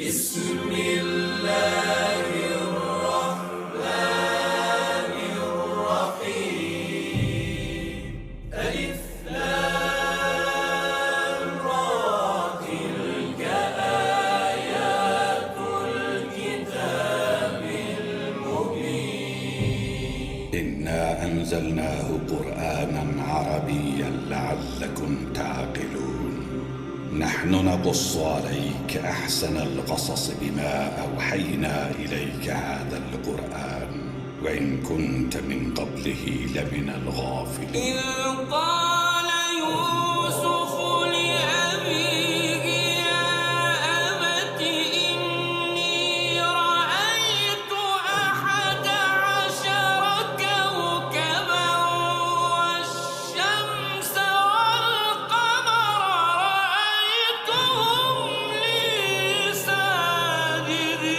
بسم الله الرحمن الرحيم ألف لام را تلك آيات الكتاب المبين إنا أنزلناه قرآنا عربيا لعلكم تعقلون نحن نقص عليك أحسن القصص بما أوحينا إليك هذا القرآن وإن كنت من قبله لمن الغافلين إذ قال يوسف لأبيه يا أبت إني رأيت 11 كوكبا والشمس والقمر رأيتهم لي ساجدين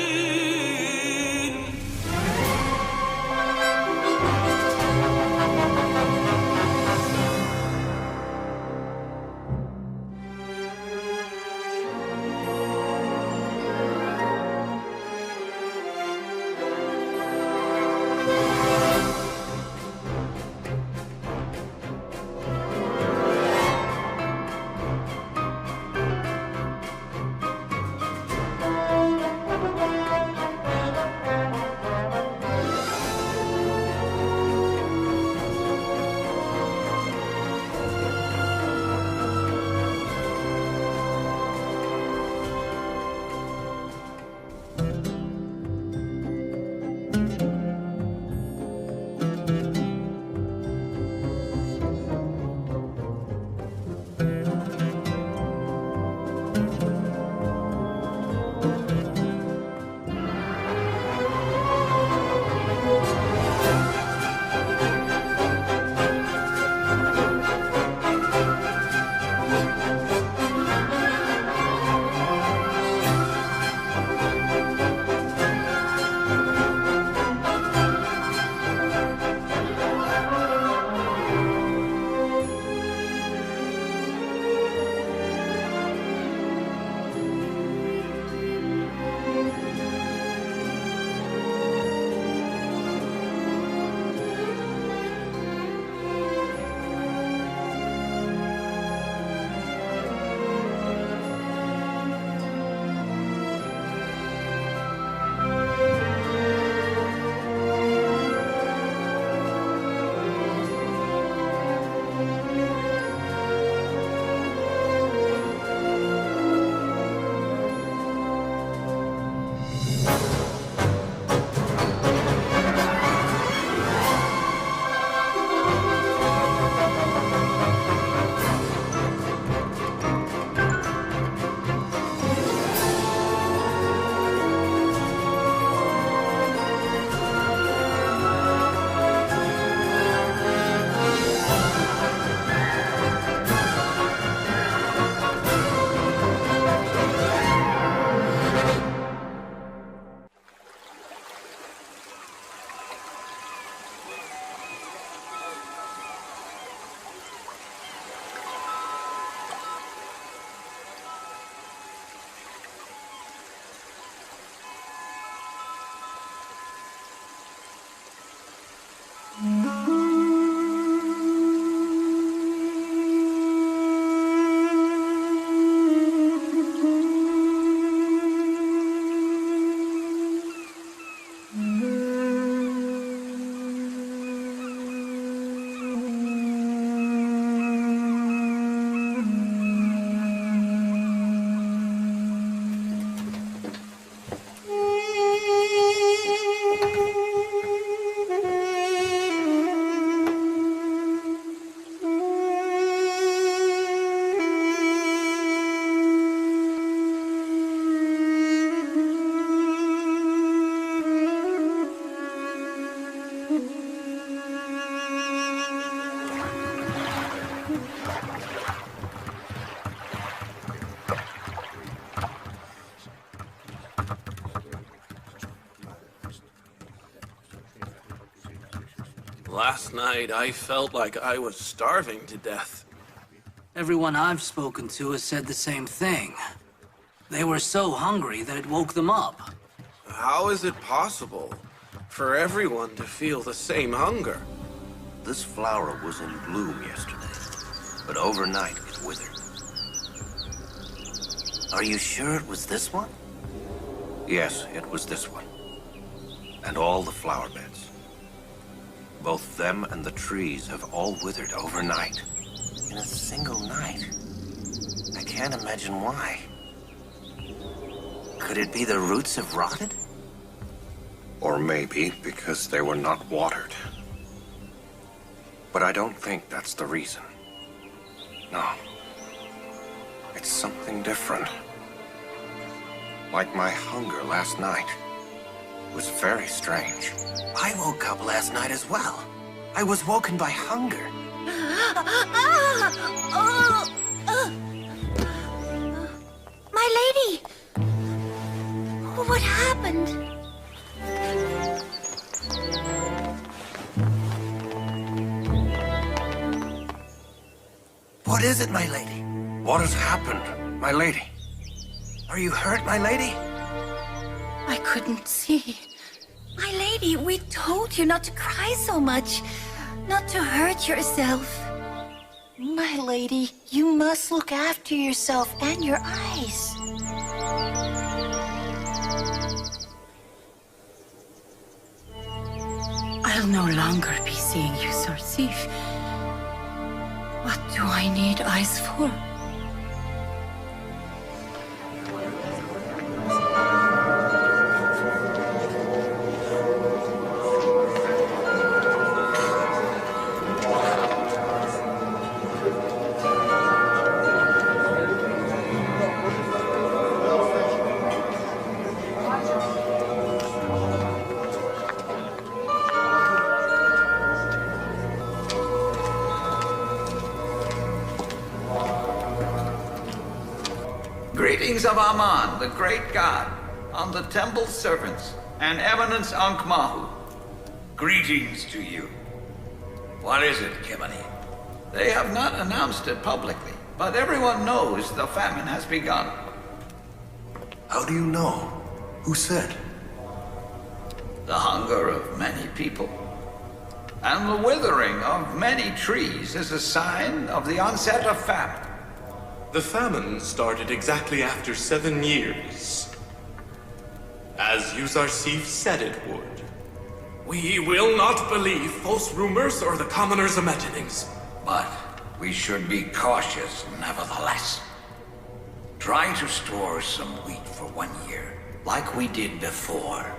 Last night, I felt like I was starving to death. Everyone I've spoken to has said the same thing. They were so hungry that it woke them up. How is it possible for everyone to feel the same hunger? This flower was in bloom yesterday, but overnight it withered. Are you sure it was this one? Yes, it was this one. And all the flower beds. Both them and the trees have all withered overnight. In a single night. I can't imagine why. Could it be the roots have rotted? Or maybe because they were not watered. But I don't think that's the reason. No. It's something different. Like my hunger last night. It was very strange. I woke up last night as well. I was woken by hunger. My lady! What happened? What is it, my lady? What has happened, my lady? Are you hurt, my lady? I couldn't see. My lady, we told you not to cry so much, not to hurt yourself. My lady, you must look after yourself and your eyes. I'll no longer be seeing you, Yousuf. What do I need eyes for? Greetings of Aman, the great god, on the temple's servants, and Eminence Ankh-Mahu. Greetings to you. What is it, Kimani? They have not announced it publicly, but everyone knows the famine has begun. How do you know? Who said? The hunger of many people, and the withering of many trees is a sign of the onset of famine. The famine started exactly after 7 years, as Yousuf said it would. We will not believe false rumors or the commoners' imaginings. But we should be cautious nevertheless. Try to store some wheat for 1 year, like we did before.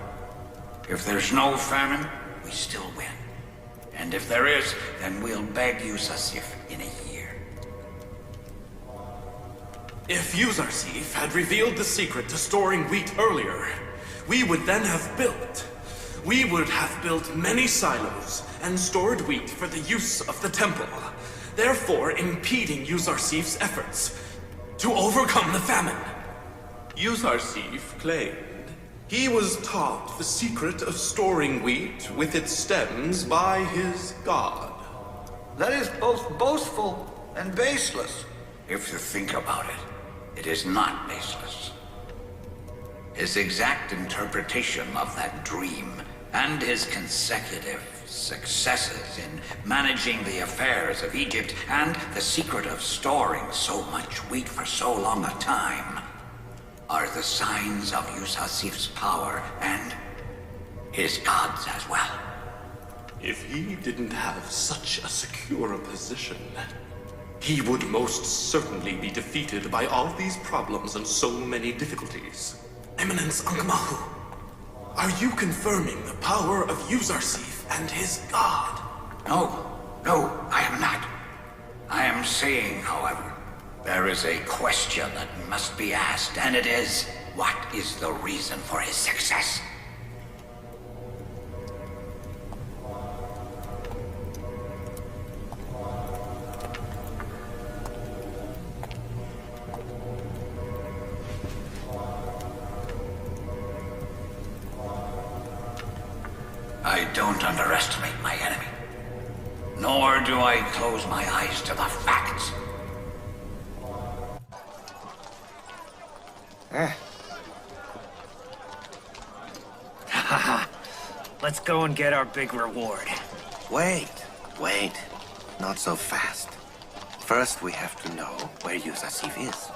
If there's no famine, we still win. And if there is, then we'll beg Yousuf in a year. If Yousuf had revealed the secret to storing wheat earlier, we would then have built. We would have built many silos and stored wheat for the use of the temple, therefore impeding Yousuf's efforts to overcome the famine. Yousuf claimed he was taught the secret of storing wheat with its stems by his god. That is both boastful and baseless. If you think about it, it is not baseless. His exact interpretation of that dream and his consecutive successes in managing the affairs of Egypt and the secret of storing so much wheat for so long a time are the signs of Yousuf's power and his gods as well. If he didn't have such a secure a position, he would most certainly be defeated by all these problems and so many difficulties. Eminence Ankh-Mahu, are you confirming the power of Yousuf and his god? No, I am not. I am saying, however, there is a question that must be asked, and it is, what is the reason for his success? I don't underestimate my enemy. Nor do I close my eyes to the facts. Haha. Let's go and get our big reward. Wait. Not so fast. First, we have to know where Yousuf is.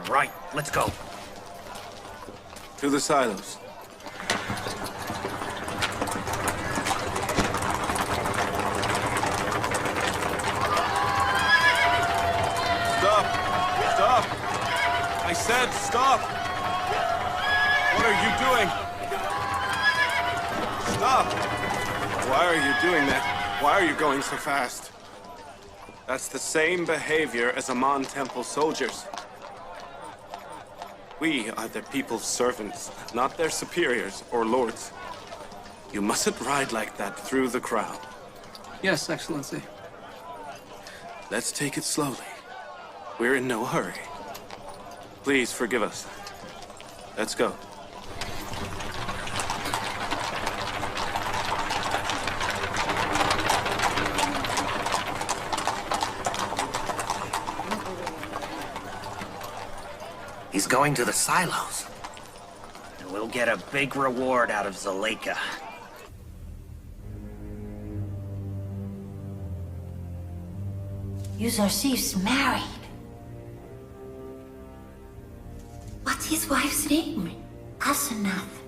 Right. Let's go. To the silos. Stop! I said stop! What are you doing? Stop! Why are you doing that? Why are you going so fast? That's the same behavior as Amon Temple soldiers. We are the people's servants, not their superiors or lords. You mustn't ride like that through the crowd. Yes, Excellency. Let's take it slowly. We're in no hurry. Please forgive us. Let's go. He's going to the silos. And we'll get a big reward out of Zuleika. Yousuf's married. What's his wife's name? Asenath,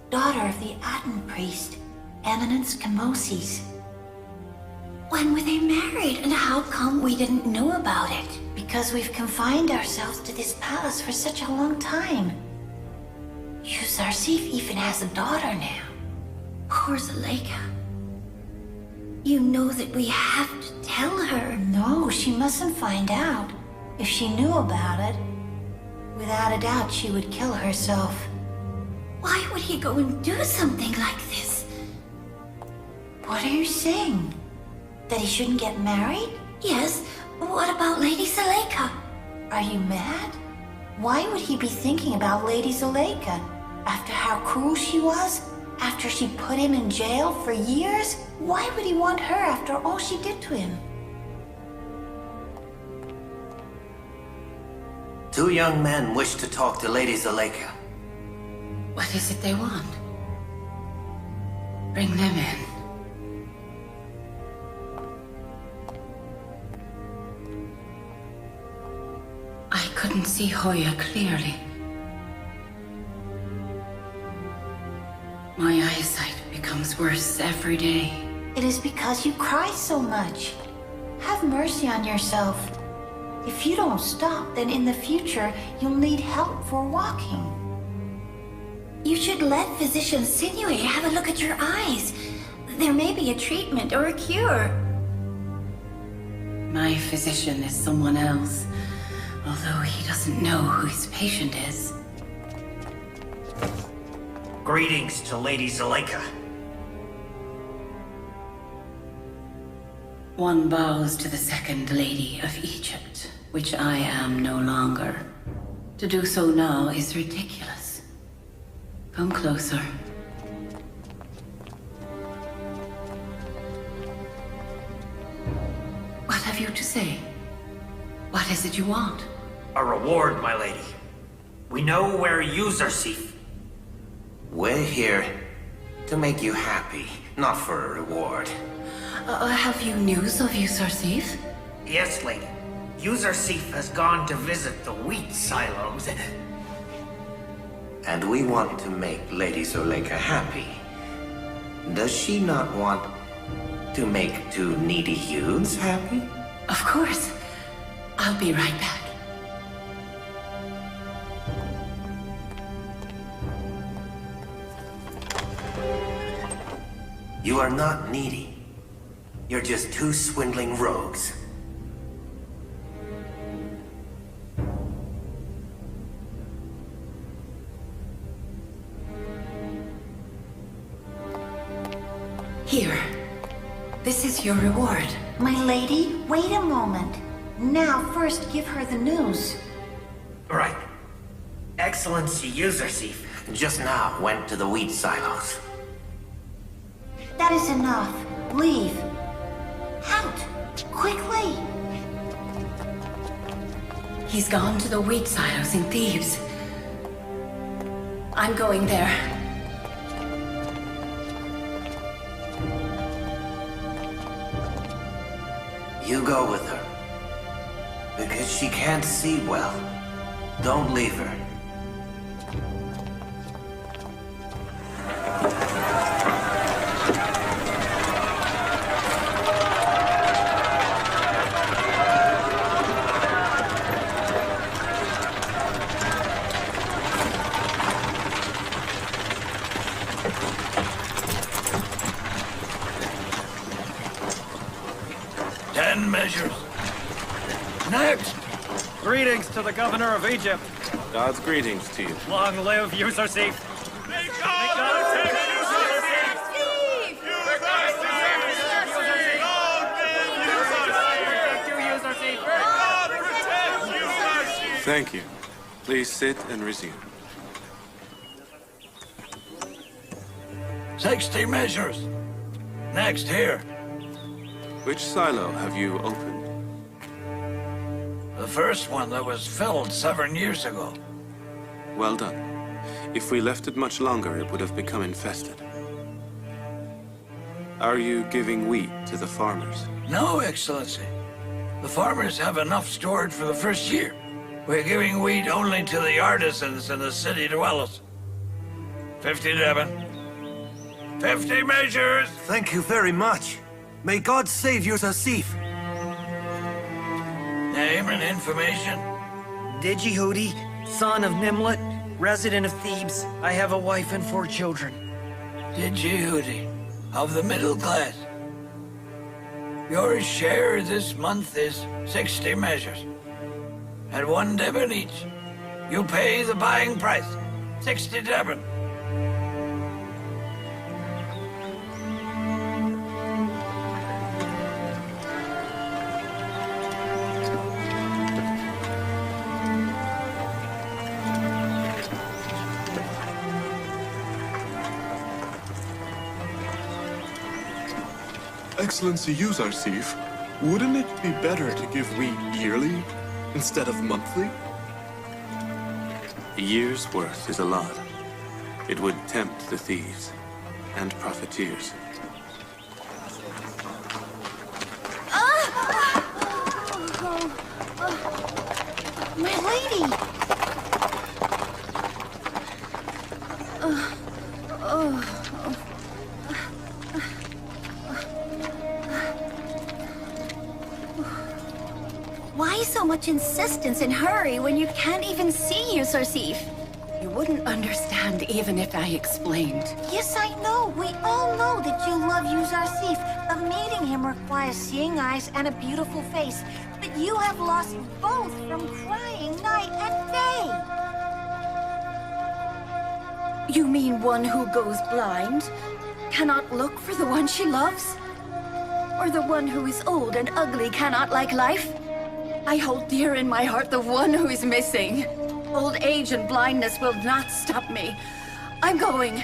daughter of the Aten priest, Eminence Camosis. When were they married, and how come we didn't know about it? Because we've confined ourselves to this palace for such a long time. Yousuf even has a daughter now. Poor Zuleika. You know that we have to tell her. No, she mustn't find out. If she knew about it, without a doubt she would kill herself. Why would he go and do something like this? What are you saying? That he shouldn't get married? Yes. What about Lady Zuleika? Are you mad? Why would he be thinking about Lady Zuleika? After how cruel she was? After she put him in jail for years? Why would he want her after all she did to him? Two young men wish to talk to Lady Zuleika. What is it they want? Bring them in. I couldn't see Hoya clearly. My eyesight becomes worse every day. It is because you cry so much. Have mercy on yourself. If you don't stop, then in the future, you'll need help for walking. You should let physician Sinuhe have a look at your eyes. There may be a treatment or a cure. My physician is someone else, although he doesn't know who his patient is. Greetings to Lady Zuleika. One bows to the second lady of Egypt, which I am no longer. To do so now is ridiculous. Come closer. What have you to say? What is it you want? A reward, my lady. We know where Yousuf. We're here to make you happy, not for a reward. Have you news of Yousuf? Yes, lady. Yousuf has gone to visit the wheat silos. And we want to make Lady Zuleika happy. Does she not want to make two needy youths happy? Of course. I'll be right back. You are not needy. You're just two swindling rogues. Here. This is your reward. My lady, wait a moment. Now first give her the news. Right. Excellency Yousuf Just now went to the wheat silos. That is enough. Leave. Out! Quickly! He's gone to the wheat silos in Thebes. I'm going there. You go with her. Because she can't see well. Don't leave her. Measures. Next! Greetings to the governor of Egypt. God's greetings to you. Long live Yousuf. May God take Thank you. Please sit and resume. 60 measures. Next, here. Which silo have you opened? The first one that was filled 7 years ago. Well done. If we left it much longer, it would have become infested. Are you giving wheat to the farmers? No, Excellency. The farmers have enough stored for the first year. We're giving wheat only to the artisans and the city dwellers. 50 Devon. 50 measures! Thank you very much. May God save Yousuf. Name and information. Digi-Hooty, son of Nimlet, resident of Thebes. I have a wife and 4 children. Digi-Hooty, of the middle class. Your share this month is 60 measures. At 1 Devon each. You pay the buying price, 60 Devon. Excellency Yousuf, wouldn't it be better to give wheat yearly instead of monthly? A year's worth is a lot. It would tempt the thieves and profiteers. My lady! Why so much insistence and hurry when you can't even see Yousuf? You wouldn't understand even if I explained. Yes, I know. We all know that you love Yousuf. But meeting him requires seeing eyes and a beautiful face. But you have lost both from crying night and day. You mean one who goes blind? Cannot look for the one she loves? Or the one who is old and ugly cannot like life? I hold dear in my heart the one who is missing. Old age and blindness will not stop me. I'm going.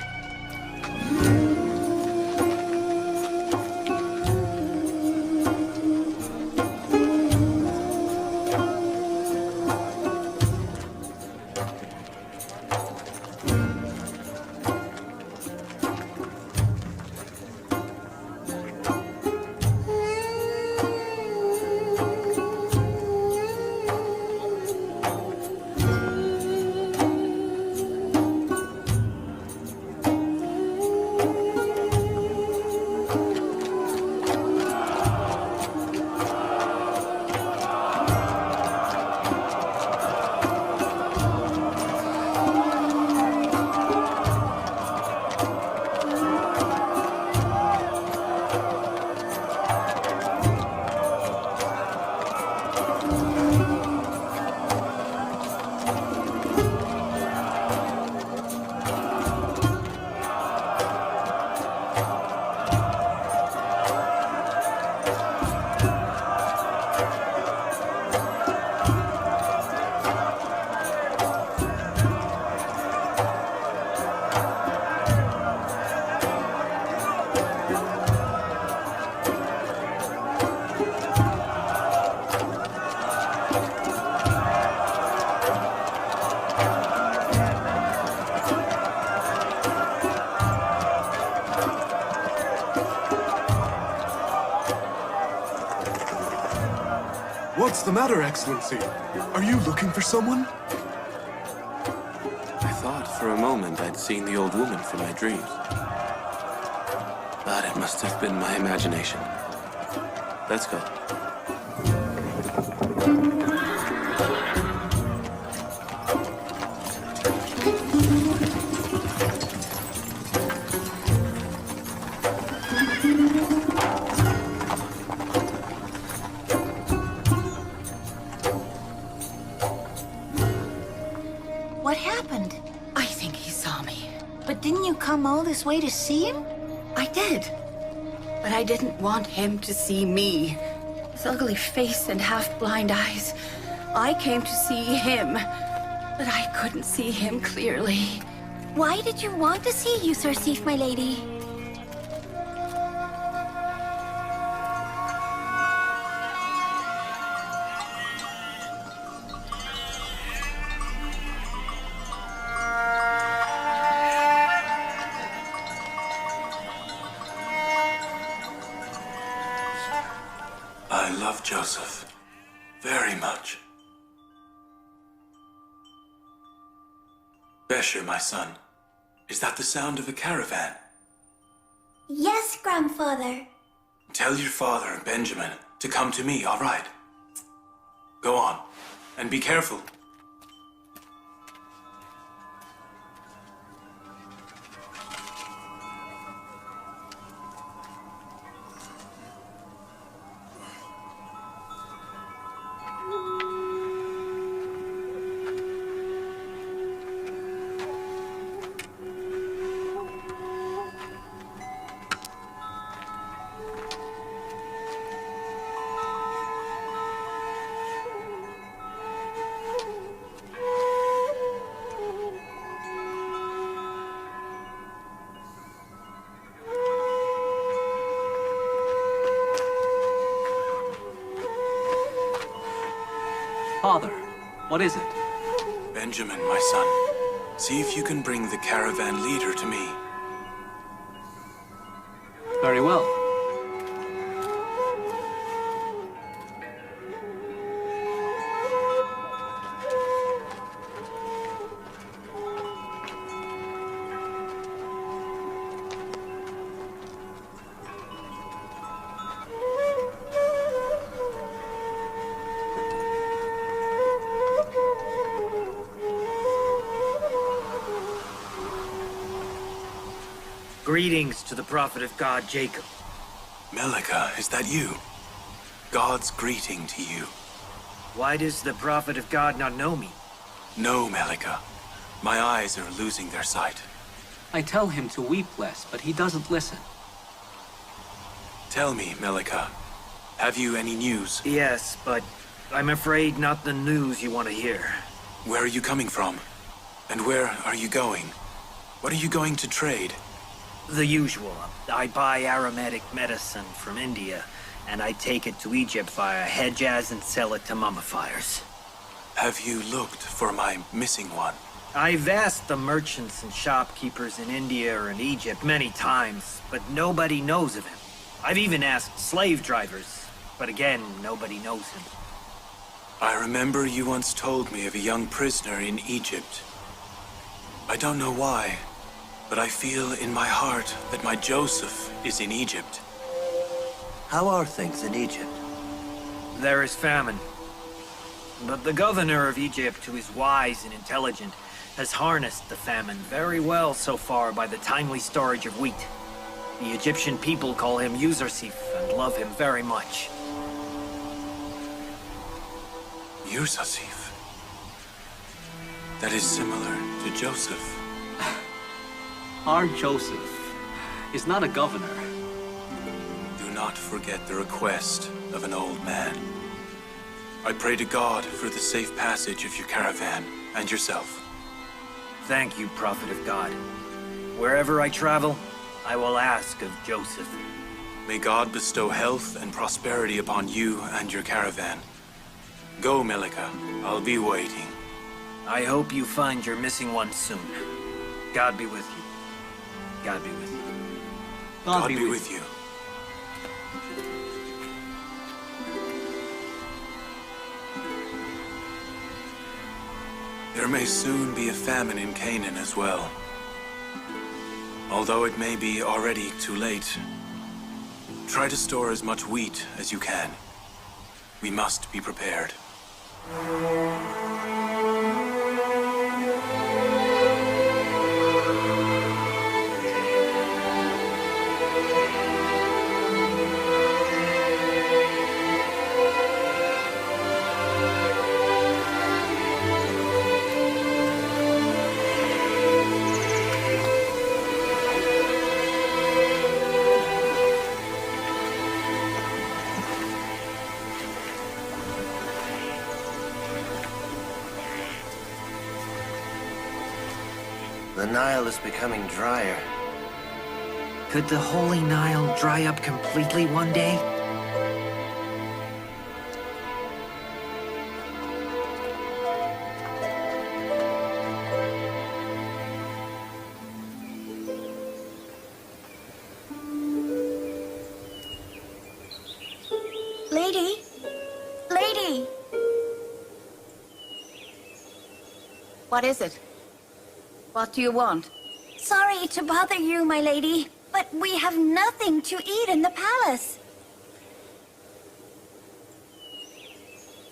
the matter, Excellency? Are you looking for someone? I thought for a moment I'd seen the old woman from my dreams. But it must have been my imagination. Let's go. What happened? I think he saw me. But didn't you come all this way to see him? I did. But I didn't want him to see me. His ugly face and half-blind eyes. I came to see him, but I couldn't see him clearly. Why did you want to see Yousuf, my lady? I love Joseph very much. Besher, my son, is that the sound of a caravan? Yes, grandfather. Tell your father, Benjamin, to come to me, all right? Go on, and be careful. Father, what is it? Benjamin, my son, see if you can bring the caravan leader to me. Very well. Greetings to the prophet of God, Jacob. Melika, is that you? God's greeting to you. Why does the prophet of God not know me? No, Melika. My eyes are losing their sight. I tell him to weep less, but he doesn't listen. Tell me, Melika, have you any news? Yes, but I'm afraid not the news you want to hear. Where are you coming from? And where are you going? What are you going to trade? The usual. I buy aromatic medicine from India, and I take it to Egypt via Hejaz and sell it to mummifiers. Have you looked for my missing one? I've asked the merchants and shopkeepers in India or in Egypt many times, but nobody knows of him. I've even asked slave drivers, but again, nobody knows him. I remember you once told me of a young prisoner in Egypt. I don't know why, but I feel in my heart that my Joseph is in Egypt. How are things in Egypt? There is famine. But the governor of Egypt, who is wise and intelligent, has harnessed the famine very well so far by the timely storage of wheat. The Egyptian people call him Yousuf and love him very much. Yousuf. That is similar to Joseph. Our Joseph is not a governor. Do not forget the request of an old man. I pray to God for the safe passage of your caravan and yourself. Thank you, prophet of God. Wherever I travel, I will ask of Joseph. May God bestow health and prosperity upon you and your caravan. Go, Melika. I'll be waiting. I hope you find your missing one soon. God be with you. God be with you. God be with you. There may soon be a famine in Canaan as well. Although it may be already too late, try to store as much wheat as you can. We must be prepared. The Nile is becoming drier. Could the Holy Nile dry up completely one day? Lady? Lady! What is it? What do you want? Sorry to bother you, my lady, but we have nothing to eat in the palace.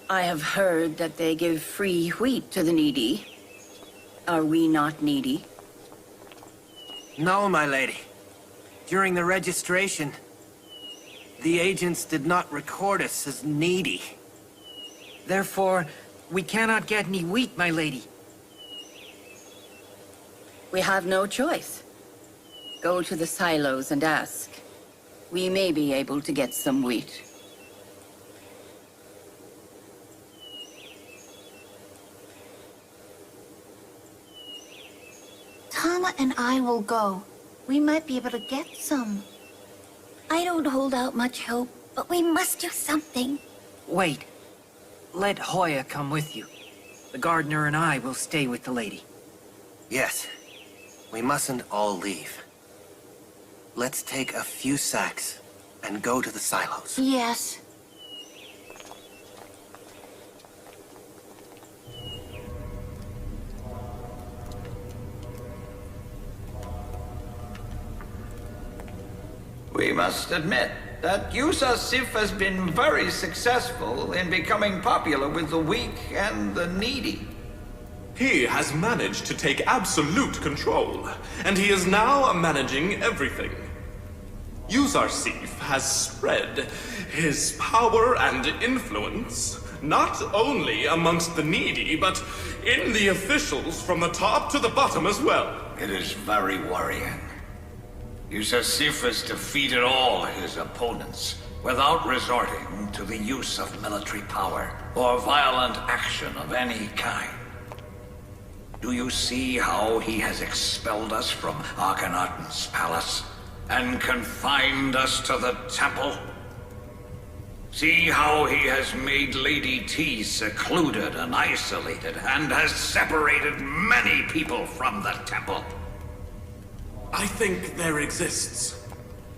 I have heard that they give free wheat to the needy. Are we not needy? No, my lady. During the registration, the agents did not record us as needy. Therefore, we cannot get any wheat, my lady. We have no choice. Go to the silos and ask. We may be able to get some wheat. Tama and I will go. We might be able to get some. I don't hold out much hope, but we must do something. Wait. Let Hoya come with you. The gardener and I will stay with the lady. Yes. We mustn't all leave. Let's take a few sacks and go to the silos. Yes. We must admit that Yousuf has been very successful in becoming popular with the weak and the needy. He has managed to take absolute control, and he is now managing everything. Yousuf has spread his power and influence, not only amongst the needy, but in the officials from the top to the bottom as well. It is very worrying. Yousuf has defeated all his opponents without resorting to the use of military power or violent action of any kind. Do you see how he has expelled us from Akhenaten's palace and confined us to the temple? See how he has made Lady T secluded and isolated and has separated many people from the temple. I think there exists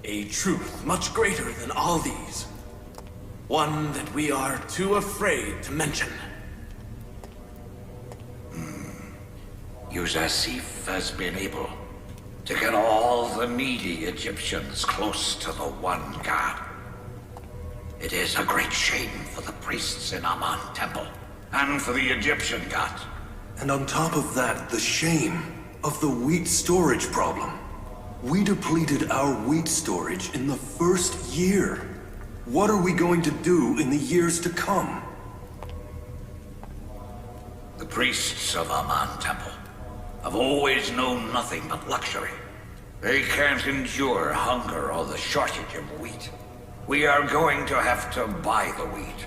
a truth much greater than all these. One that we are too afraid to mention. Yousuf has been able to get all the needy Egyptians close to the one god. It is a great shame for the priests in Amun Temple and for the Egyptian gods. And on top of that, the shame of the wheat storage problem. We depleted our wheat storage in the first year. What are we going to do in the years to come? The priests of Amun Temple have always known nothing but luxury. They can't endure hunger or the shortage of wheat. We are going to have to buy the wheat.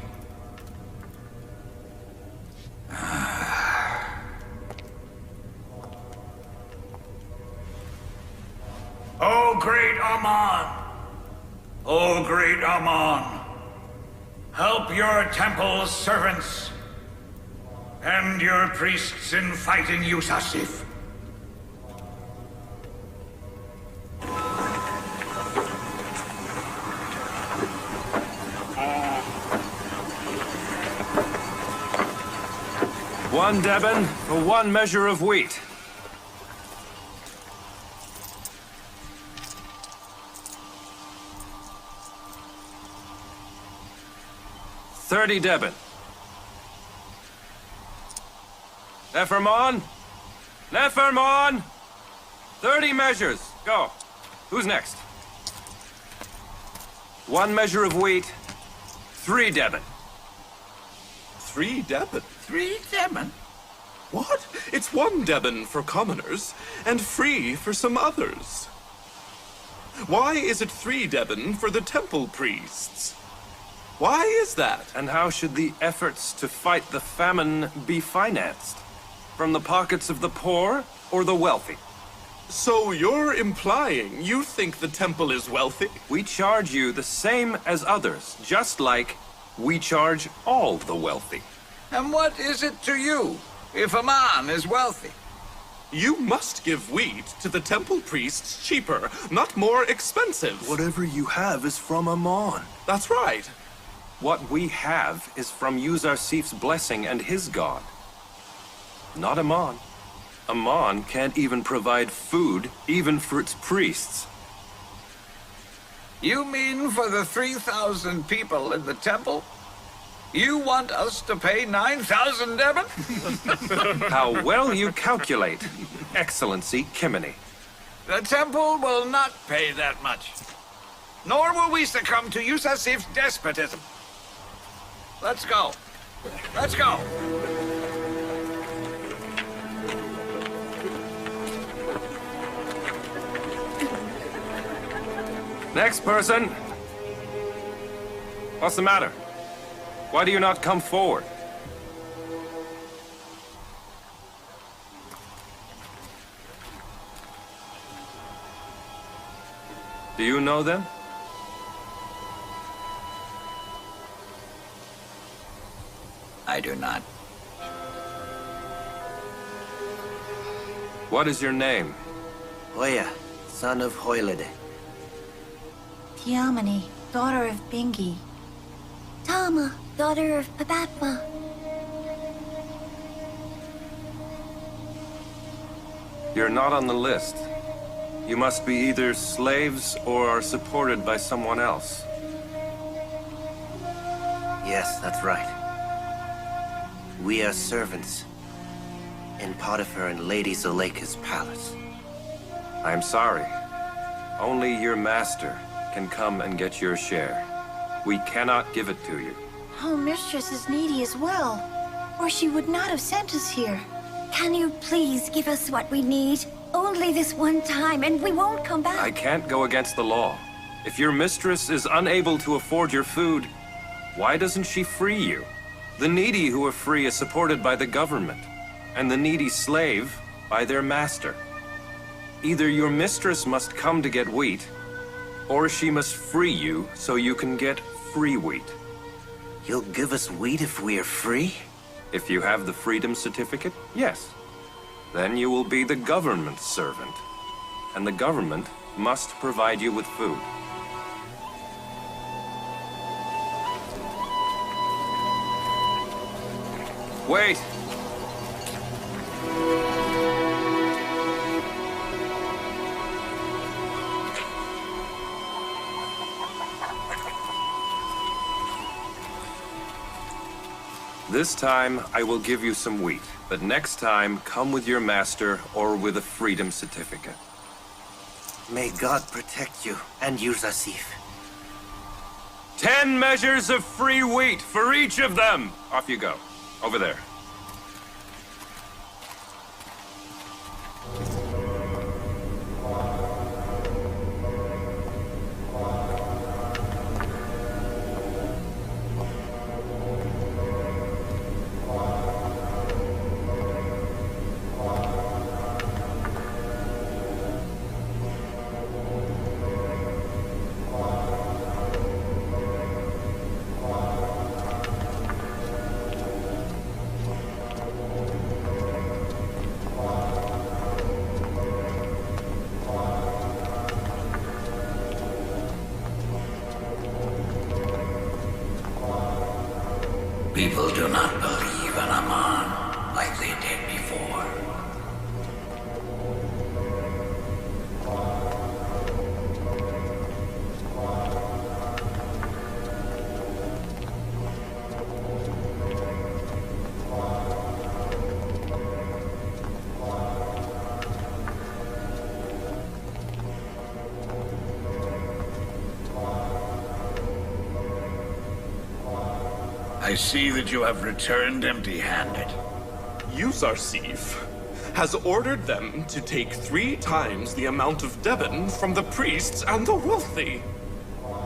Oh, great Amun! Oh, great Amun! Help your temple's servants and your priests in fighting Yousuf. 1 Deben for 1 measure of wheat. $30 Deben. Nefermon! Nefermon! 30 measures. Go. Who's next? 1 measure of wheat. 3 Deben. 3 Deben? 3 Deben? What? It's 1 Deben for commoners, and free for some others. Why is it 3 Deben for the temple priests? Why is that? And how should the efforts to fight the famine be financed? From the pockets of the poor or the wealthy? So you're implying you think the temple is wealthy? We charge you the same as others, just like we charge all the wealthy. And what is it to you, if a man is wealthy? You must give wheat to the temple priests cheaper, not more expensive. Whatever you have is from Amon. That's right. What we have is from Yousuf's blessing and his god. Not Amon. Amon can't even provide food, even for its priests. You mean for the 3,000 people in the temple? You want us to pay 9,000 Deben? How well you calculate, Excellency Kimini. The temple will not pay that much. Nor will we succumb to Yousuf's despotism. Let's go. Let's go. Next person. What's the matter? Why do you not come forward? Do you know them? I do not. What is your name? Hoya, son of Hoylide. Tiamani, daughter of Bingi. Tama, daughter of Pabatma. You're not on the list. You must be either slaves or are supported by someone else. Yes, that's right. We are servants in Potiphar and Lady Zuleika's palace. I'm sorry. Only your master can come and get your share. We cannot give it to you. Oh, Mistress is needy as well, or she would not have sent us here. Can you please give us what we need? Only this one time, and we won't come back. I can't go against the law. If your mistress is unable to afford your food, why doesn't she free you? The needy who are free is supported by the government, and the needy slave by their master. Either your mistress must come to get wheat, or she must free you so you can get free wheat. You'll give us wheat if we are free? If you have the freedom certificate, yes. Then you will be the government's servant, and the government must provide you with food. Wait! This time, I will give you some wheat, but next time, come with your master or with a freedom certificate. May God protect you and Yousuf. 10 measures of free wheat for each of them! Off you go. Over there. I see that you have returned empty-handed. Yousuf has ordered them to take 3 times the amount of Devon from the priests and the wealthy.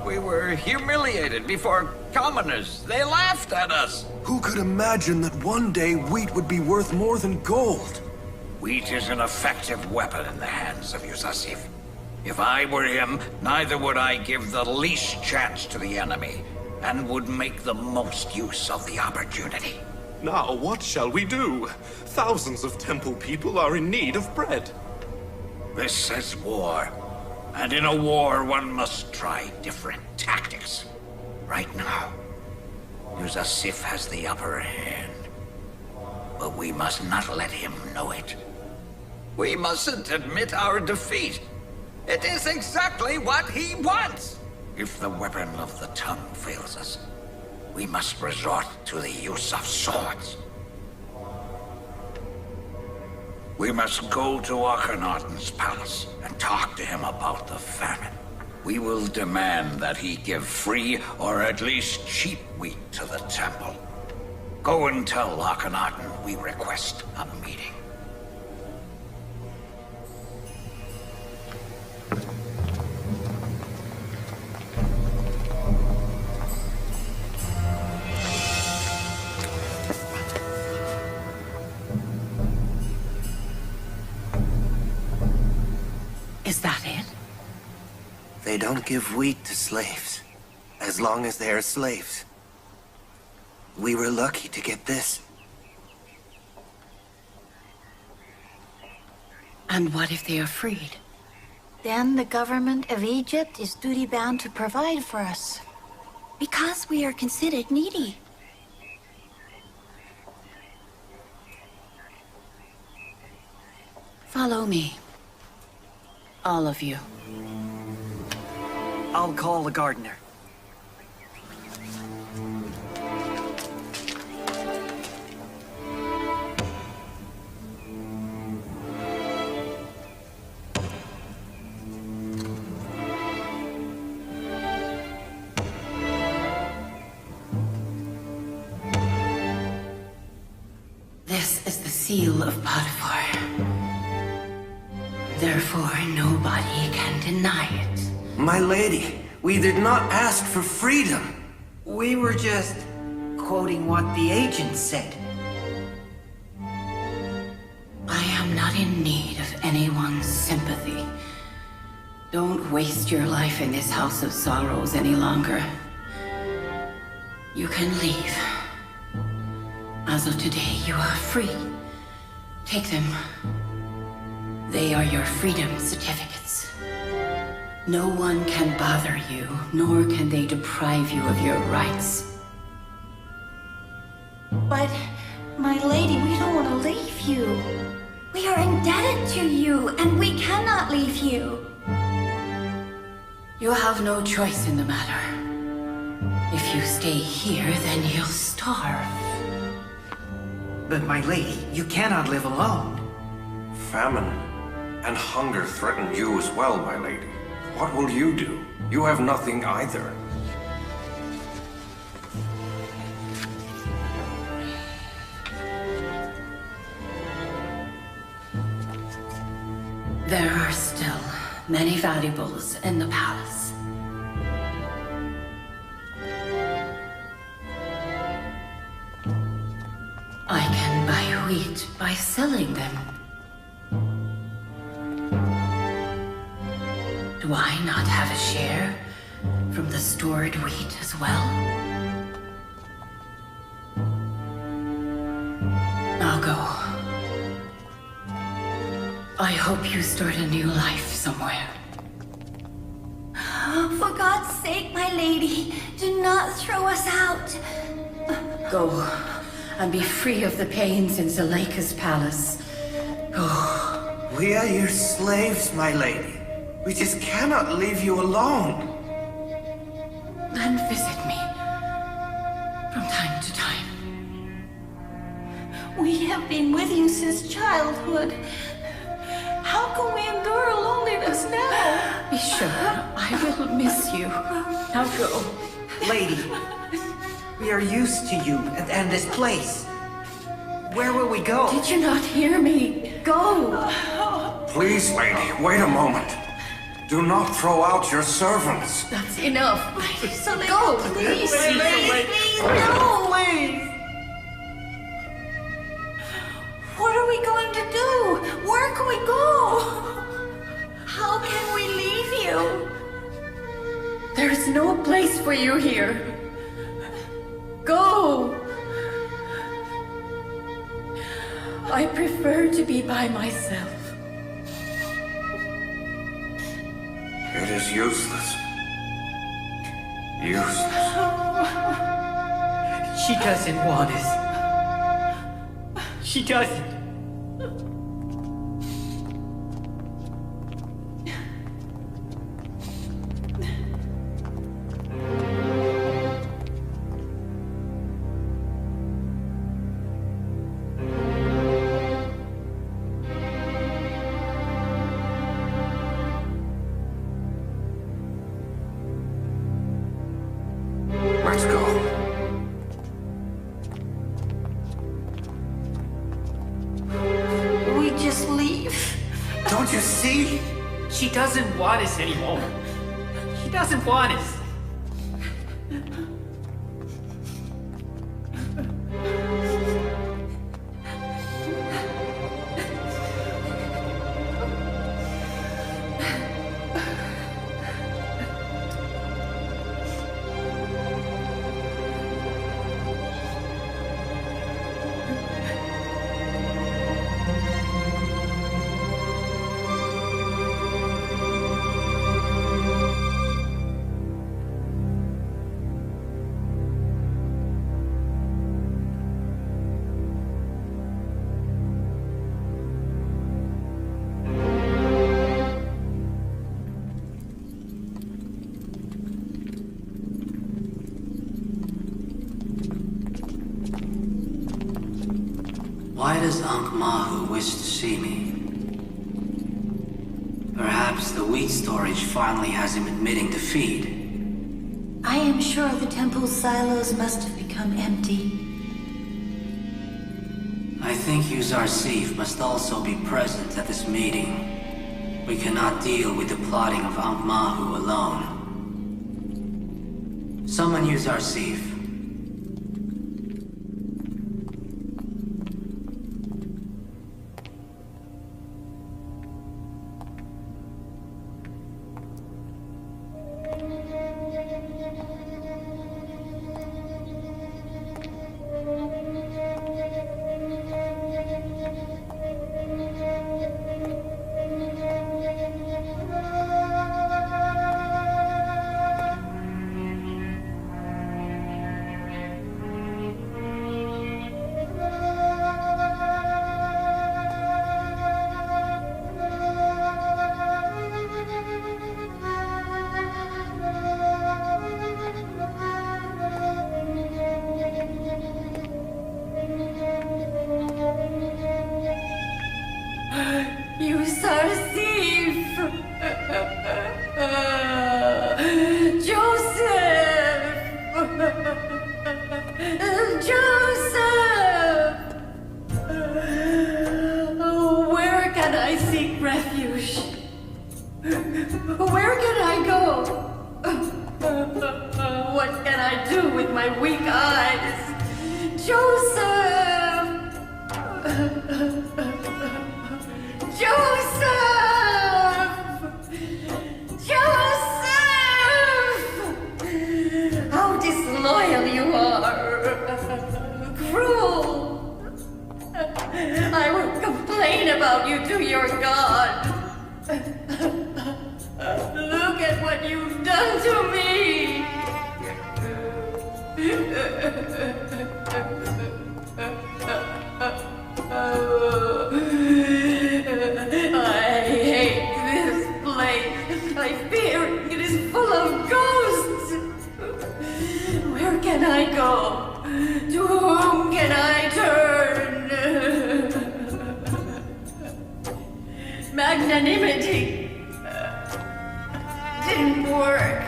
We were humiliated before commoners. They laughed at us. Who could imagine that one day wheat would be worth more than gold? Wheat is an effective weapon in the hands of Yousuf. If I were him, neither would I give the least chance to the enemy, and would make the most use of the opportunity. Now what shall we do? Thousands of temple people are in need of bread. This is war. And in a war, one must try different tactics. Right now, Yousuf has the upper hand. But we must not let him know it. We mustn't admit our defeat. It is exactly what he wants. If the weapon of the tongue fails us, we must resort to the use of swords. We must go to Akhenaten's palace and talk to him about the famine. We will demand that he give free or at least cheap wheat to the temple. Go and tell Akhenaten we request a meeting. Is that it? They don't give wheat to slaves, as long as they are slaves. We were lucky to get this. And what if they are freed? Then the government of Egypt is duty-bound to provide for us. Because we are considered needy. Follow me. All of you. I'll call the gardener. This is the seal of Potiphar. Therefore, nobody can deny it. My lady, we did not ask for freedom. We were just quoting what the agent said. I am not in need of anyone's sympathy. Don't waste your life in this house of sorrows any longer. You can leave. As of today, you are free. Take them. They are your freedom certificates. No one can bother you, nor can they deprive you of your rights. But, my lady, we don't want to leave you. We are indebted to you, and we cannot leave you. You have no choice in the matter. If you stay here, then you'll starve. But my lady, you cannot live alone. Famine and hunger threaten you as well, my lady. What will you do? You have nothing either. There are still many valuables in the palace. I can buy wheat by selling them. Do I not have a share from the stored wheat as well? I'll go. I hope you start a new life somewhere. For God's sake, my lady, do not throw us out. Go and be free of the pains in Zuleika's palace. Go. We are your slaves, my lady. We just cannot leave you alone. And visit me from time to time. We have been with you since childhood. How can we endure loneliness now? Be sure I will miss you. Now go. Lady, We are used to you and this place. Where will we go? Did you not hear me? Go! Please, lady, wait a moment. Do not throw out your servants. That's enough. Go, please. Please, no! Please. What are we going to do? Where can we go? How can we leave you? There is no place for you here. Go! I prefer to be by myself. It is useless. Useless. She doesn't want us. She doesn't. Let's go. We just leave? Don't you see? She doesn't want us anymore. She doesn't want us. Why does Ankh-Mahu wish to see me? Perhaps the wheat storage finally has him admitting defeat. I am sure the temple's silos must have become empty. I think Yousuf must also be present at this meeting. We cannot deal with the plotting of Ankh-Mahu alone. Summon Yousuf. Where can I go? What can I do with my weak eyes? Joseph! Joseph! Joseph! How disloyal you are! Cruel! I will complain about you to your God! Look at what you've done to me! I hate this place. I fear it is full of ghosts. Where can I go? To whom can I turn? Magnanimity didn't work.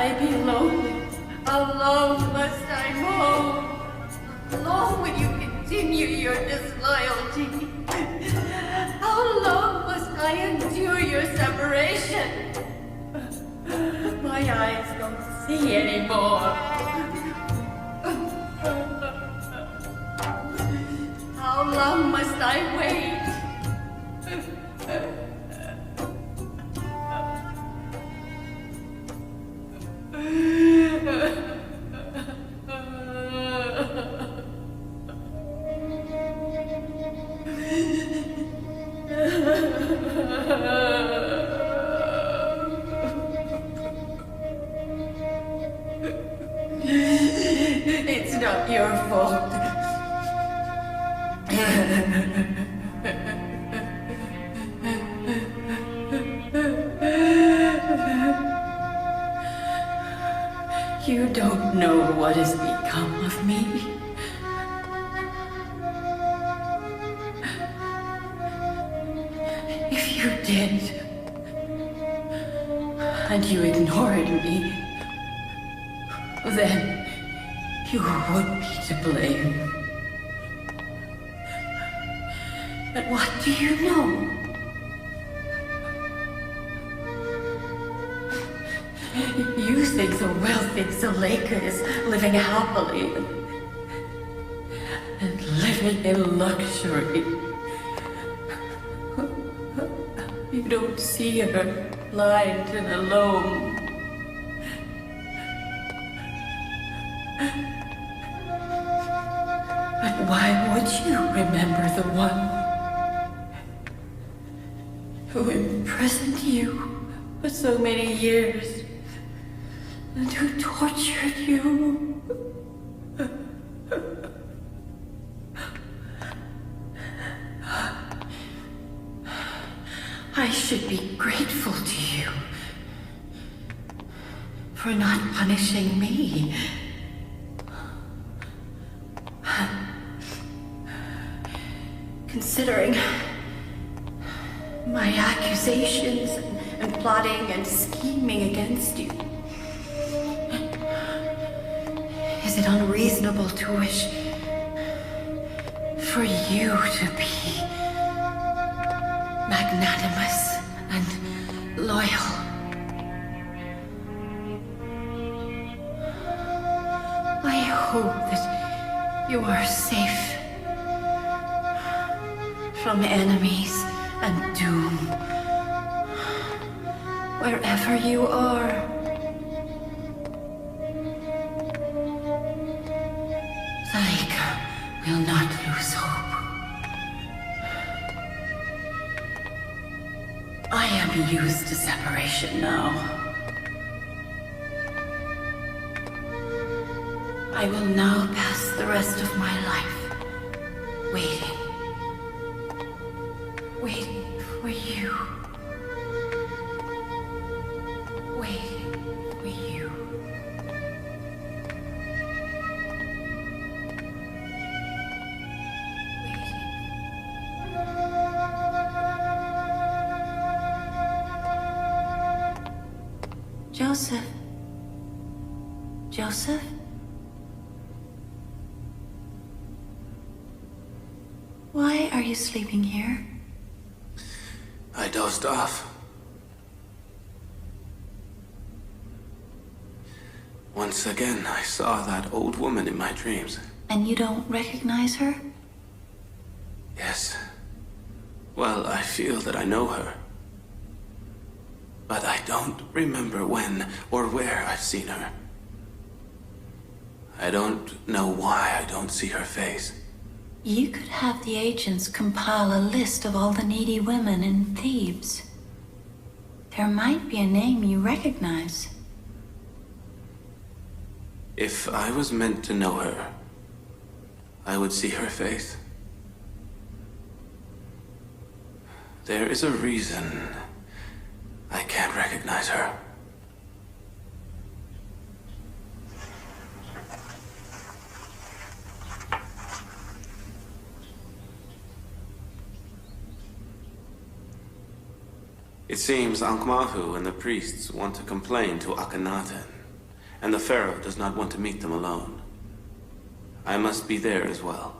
I be lonely? How long must I moan? How long will you continue your disloyalty? How long must I endure your separation? My eyes don't see anymore. How long must I wait? It's not your fault. You don't know what has become of me. If you did, and you ignored me, then you would be to blame. But what do you know? You think the wealthy Zuleika is living happily and living in luxury. You don't see her blind and alone. But why would you remember the one who imprisoned you for so many years and who tortured you? I should be grateful to you for not punishing me. Considering my accusations and plotting and scheming against you, is it unreasonable to wish for you to be magnanimous and loyal? I hope that you are safe from enemies and doom, wherever you are. Zuleika will not lose hope. I am used to separation now. I will now pass the rest of my life waiting for you. Waiting for you. Joseph? Joseph? Why are you sleeping here? I dozed off. Once again, I saw that old woman in my dreams. And you don't recognize her? Yes. Well, I feel that I know her. But I don't remember when or where I've seen her. I don't know why I don't see her face. You could have the agents compile a list of all the needy women in Thebes. There might be a name you recognize. If I was meant to know her, I would see her face. There is a reason I can't recognize her. It seems Ankh-Mahu and the priests want to complain to Akhenaten. And the Pharaoh does not want to meet them alone. I must be there as well.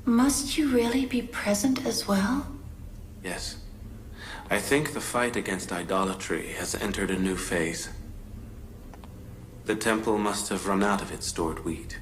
Must you really be present as well? Yes. I think the fight against idolatry has entered a new phase. The temple must have run out of its stored wheat.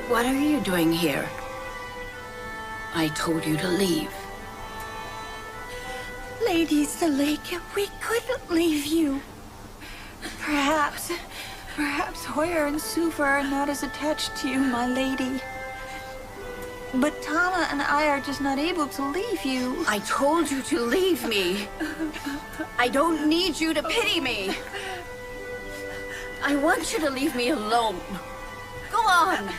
What are you doing here? I told you to leave. Lady Zuleika, we couldn't leave you. Perhaps Hoyer and Sufa are not as attached to you, my lady. But Tama and I are just not able to leave you. I told you to leave me. I don't need you to pity me. I want you to leave me alone. Go on.